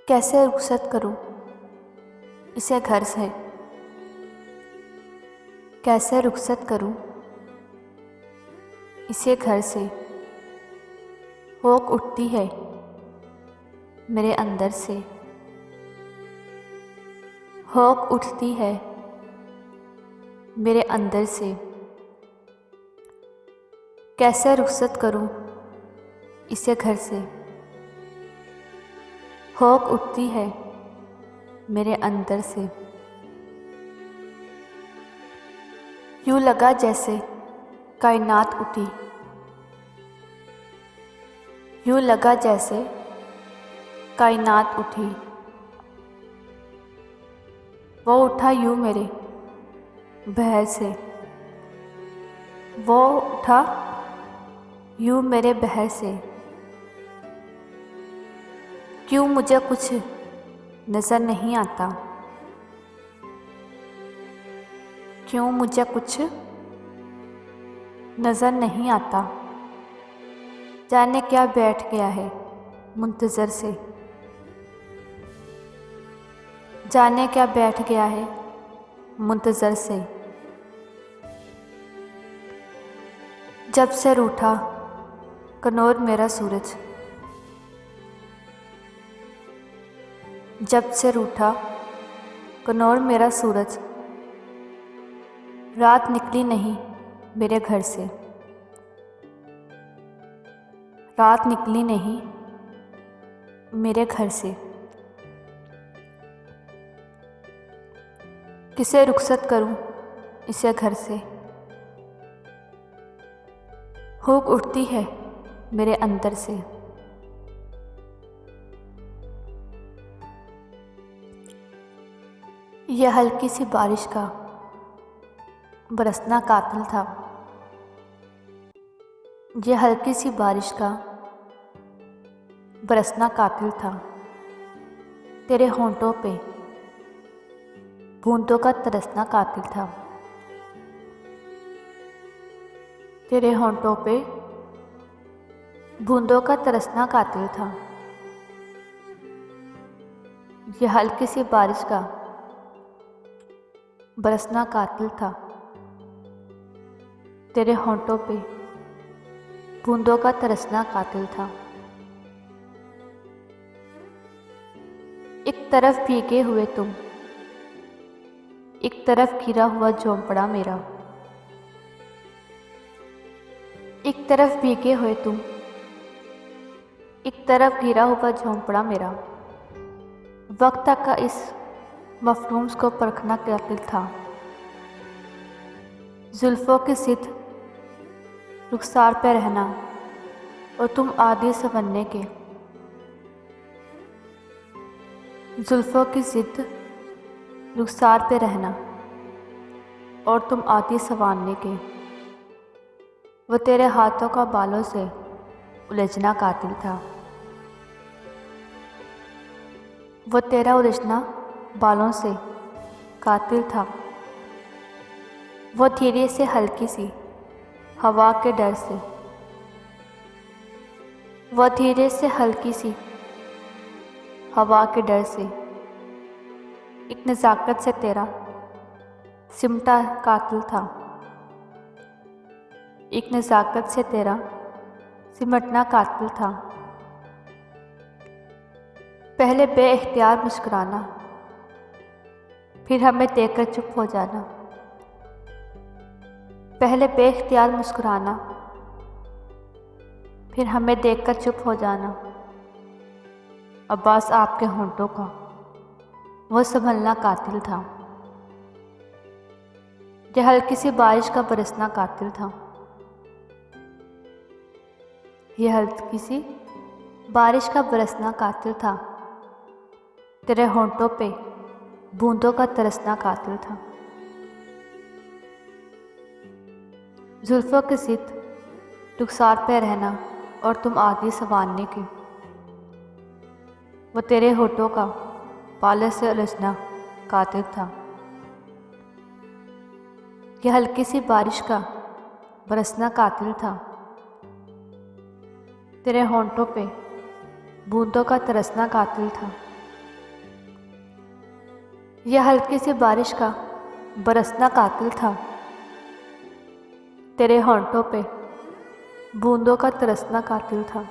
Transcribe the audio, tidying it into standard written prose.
कैसे रुखसत करूं इसे घर से। कैसे रुखसत करूं इसे घर से। होक उठती है मेरे अंदर से। होक उठती है मेरे अंदर से। कैसे रुखसत करूं इसे घर से। होक उठती है मेरे अंदर से। यूं लगा जैसे कायनात उठी। यूं लगा जैसे कायनात उठी। वो उठा यूं मेरे बहर से। वो उठा यूं मेरे बहर से। क्यों मुझे कुछ नज़र नहीं आता। क्यों मुझे कुछ नज़र नहीं आता। जाने क्या बैठ गया है मुंतज़र से। जाने क्या बैठ गया है मुंतज़र से। जब से रूठा कनौर मेरा सूरज। जब से रूठा कनौर मेरा सूरज। रात निकली नहीं मेरे घर से। रात निकली नहीं मेरे घर से। किसे रुखसत करूं इसे घर से। होक उठती है मेरे अंदर से। यह हल्की सी बारिश का बरसना कातिल था। यह हल्की सी बारिश का बरसना कातिल था। तेरे होंठों पे बूंदों का तरसना कातिल था। तेरे होंठों पे बूंदों का तरसना कातिल था। यह हल्की सी बारिश का बरसना कातिल था। तेरे होंठों पे बूंदों का तरसना कातिल था। एक तरफ भीगे हुए तुम, एक तरफ घिरा हुआ झोंपड़ा मेरा। एक तरफ भीगे हुए तुम, एक तरफ घिरा हुआ झोंपड़ा मेरा। वक्त का इस मफलूम्स को परखना कातिल था। जुल्फ़ों की सिद रुखसार पे रहना और तुम आदि संवरने के। जुल्फ़ों की जिद रुखसार पे रहना और तुम आदि संवारने के। वो तेरे हाथों का बालों से उलझना कातिल था। वो तेरा उलझना बालों से कातिल था। वो धीरे से हल्की सी हवा के डर से। वो धीरे से हल्की सी हवा के डर से। एक नज़ाकत से तेरा सिमटा कातिल था। एक नज़ाकत से तेरा सिमटना कातिल था। पहले बेइख्तियार मुस्कुराना, फिर हमें देखकर चुप हो जाना। पहले बेइख्तियार मुस्कुराना, फिर हमें देखकर चुप हो जाना। अब्बास आपके होंठों का वो संभलना कातिल था। यह हल्की सी बारिश का बरसना कातिल था। यह हल्की सी बारिश का बरसना कातिल था। तेरे होंठों पे बूंदों का तरसना कातिल था। जुल्फ़ों की जिद रुखसार पे रहना और तुम आदि संवारने के। वो तेरे होठों का बालों से उलझना कातिल था। यह हल्की सी बारिश का बरसना कातिल था। तेरे होंठों पे बूंदों का तरसना कातिल था। यह हल्की सी बारिश का बरसना कातिल था। तेरे होंठों पे बूंदों का तरसना कातिल था।